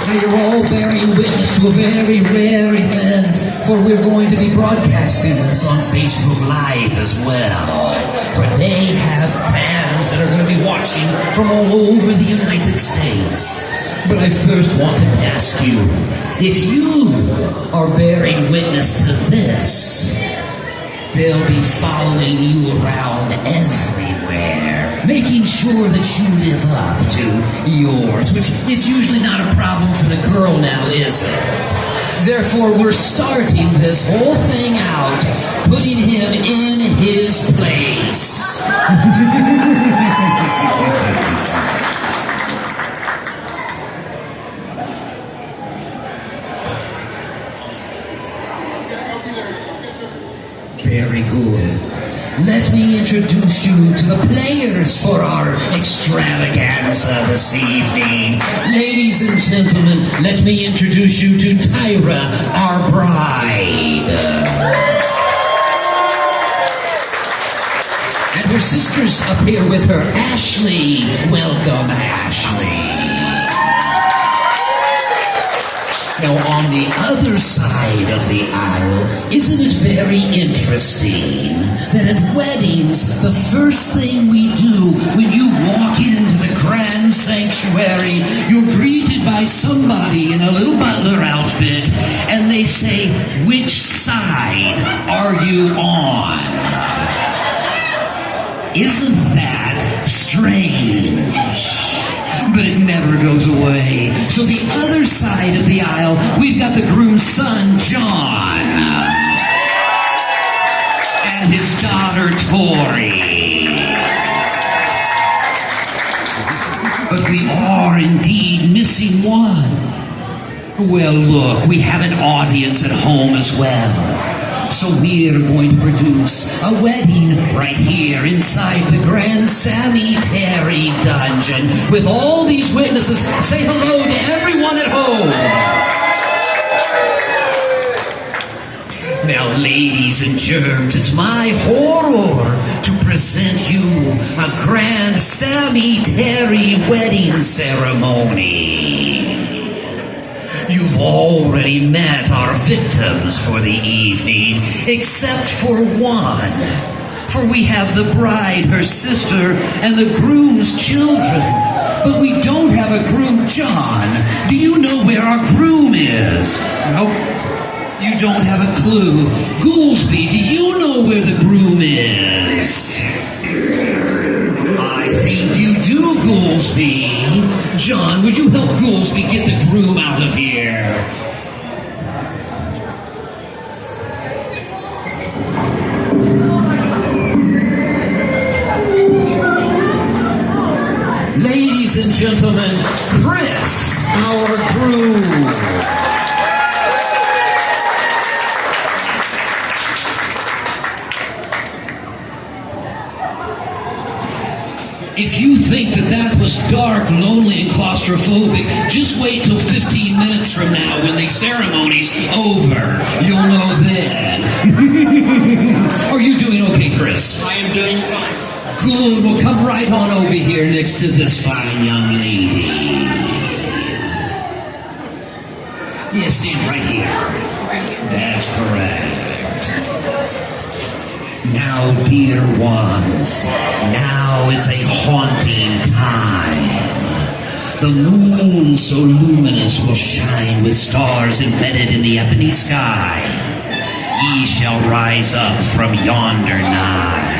You're all bearing witness to a very rare event, for we're going to be broadcasting this on Facebook Live as well. For they have fans that are going to be watching from all over the United States. But I first want to ask you, if you are bearing witness to this, they'll be following you around everywhere, making sure that you live up to yours, which is usually not a problem for the girl now, is it? Therefore, we're starting this whole thing out, putting him in his place. Very good. Let me introduce you to the players for our extravaganza this evening. Ladies and gentlemen, let me introduce you to Tyra, our bride. And her sisters up here with her, Ashley. Welcome, Ashley. Now, on the other side of the aisle, isn't it very interesting that at weddings, the first thing we do when you walk into the grand sanctuary, you're greeted by somebody in a little butler outfit, and they say, "Which side are you on?" Isn't that strange? But it never goes away. So the other side of the aisle, we've got the groom's son, John, and his daughter, Tori. But we are indeed missing one. Well, look, we have an audience at home as well. So we're going to produce a wedding right here inside the grand Sammy Terry dungeon with all these witnesses. Say hello to everyone at home. Now, ladies and germs, it's my horror to present you a grand Sammy Terry wedding ceremony. You've already met our victims for the evening, except for one. For we have the bride, her sister, and the groom's children. But we don't have a groom. John, do you know where our groom is? Nope. You don't have a clue. Goolsby, do you know where the groom is? I think you do, Goolsby. John, would you help Goolsby get the groom out of here? Ladies and gentlemen, Chris, our groom. If you think that was dark, lonely, and claustrophobic, just wait till 15 minutes from now when the ceremony's over. You'll know then. Are you doing okay, Chris? I am doing fine. Good. Well, come right on over here next to this fine young lady. Yeah, stand right here. That's correct. Now, dear ones, now it's a haunting time. The moon so luminous will shine with stars embedded in the ebony sky. Ye shall rise up from yonder nigh.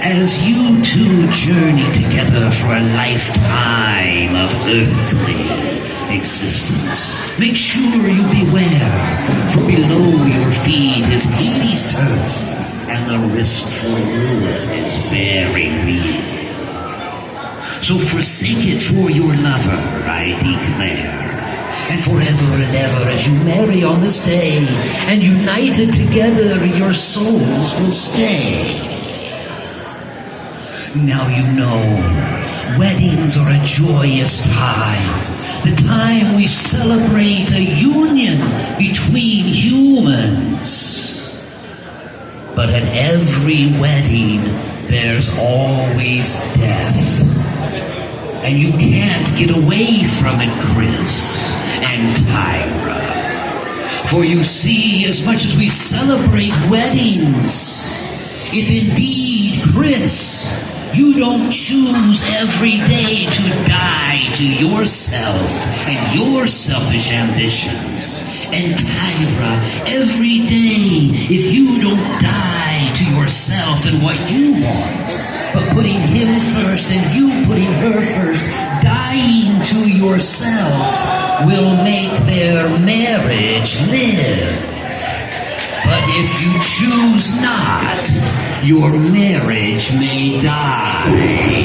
As you two journey together for a lifetime of earthly existence, make sure you beware, for below your feet is Hades' turf, and the riskful ruin is very real. So forsake it for your lover, I declare, and forever and ever as you marry on this day, and united together your souls will stay. Now you know, weddings are a joyous time, the time we celebrate a union between humans. But at every wedding, there's always death. And you can't get away from it, Chris and Tyra. For you see, as much as we celebrate weddings, if indeed, Chris, you don't choose every day to die to yourself and your selfish ambitions, and Tyra, every day, if you don't die to yourself and what you want, but putting him first and you putting her first, dying to yourself will make their marriage live. But if you choose not, your marriage may die.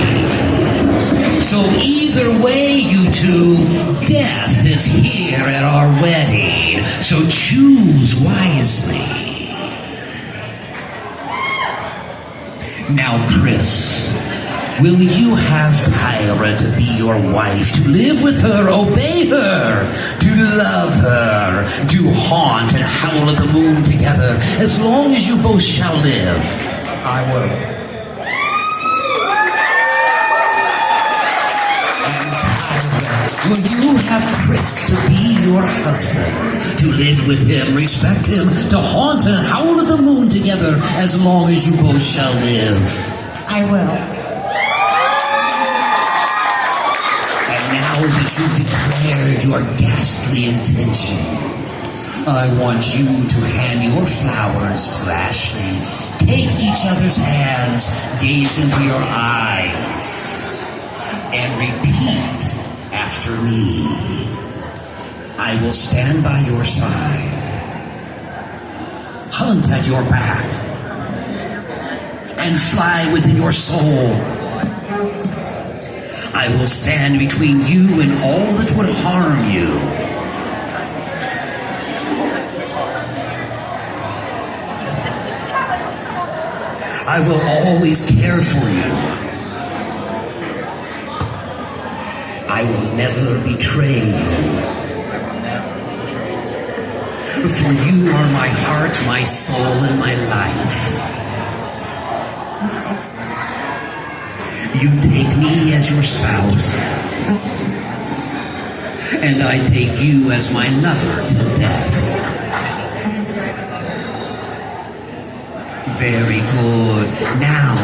So either way, you two, death is here at our wedding. So choose wisely. Now, Chris, will you have Tyra to be your wife, to live with her, obey her, to love her, to haunt and howl at the moon together, as long as you both shall live? I will. Will you have Chris to be your husband, to live with him, respect him, to haunt and howl at the moon together as long as you both shall live? I will. And now that you've declared your ghastly intention, I want you to hand your flowers to Ashley. Take each other's hands, gaze into your eyes, and repeat after me. I will stand by your side, hunt at your back, and fly within your soul. I will stand between you and all that would harm you. I will always care for you. I will never betray you. For you are my heart, my soul, and my life. You take me as your spouse, and I take you as my lover till death. Very good. Now,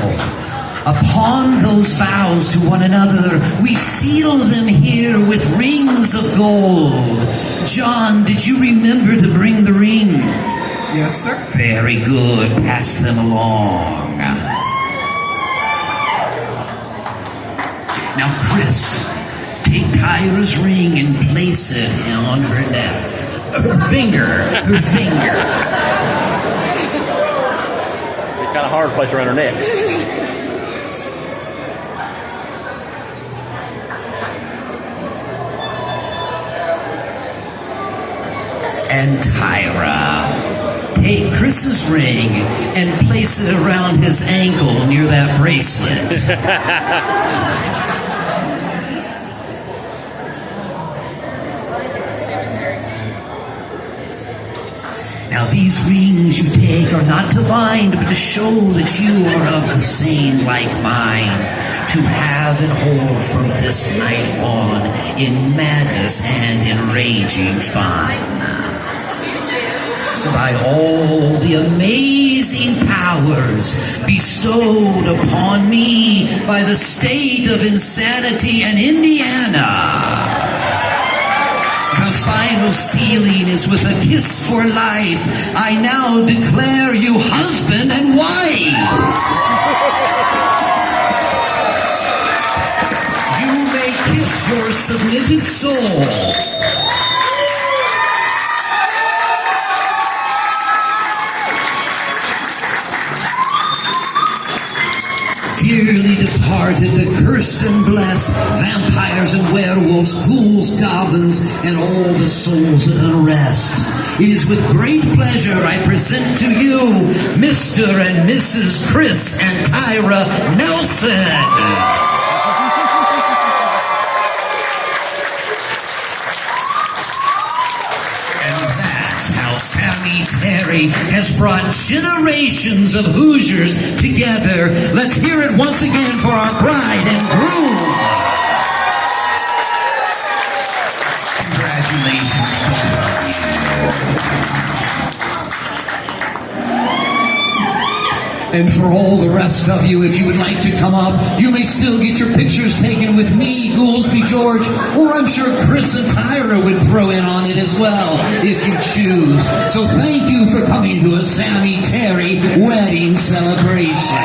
upon those vows to one another, we seal them here with rings of gold. John, did you remember to bring the rings? Yes, sir. Very good. Pass them along. Now, Chris, take Tyra's ring and place it on her neck. Her finger. It's kind of hard to place around her neck. And Tyra, take Chris's ring and place it around his ankle near that bracelet. Now these rings you take are not to bind, but to show that you are of the same like mind, to have and hold from this night on in madness and in raging fun. By all the amazing powers bestowed upon me by the state of insanity and Indiana, the final sealing is with a kiss for life. I now declare you husband and wife. You may kiss your submitted soul. Dearly departed, the cursed and blessed, vampires and werewolves, ghouls, goblins, and all the souls at unrest. It is with great pleasure I present to you Mr. and Mrs. Chris and Tyra Nelson. And that's how Sammy Sammy Terry has brought generations of Hoosiers together. Let's hear it once again for our bride and groom. Congratulations, both of you. And for all the rest of you, if you would like to come up, you may still get your pictures taken with me, Goolsby George, or I'm sure Chris and Tyra would throw in on it as well, if you choose. So thank you for coming to a Sammy Terry wedding celebration.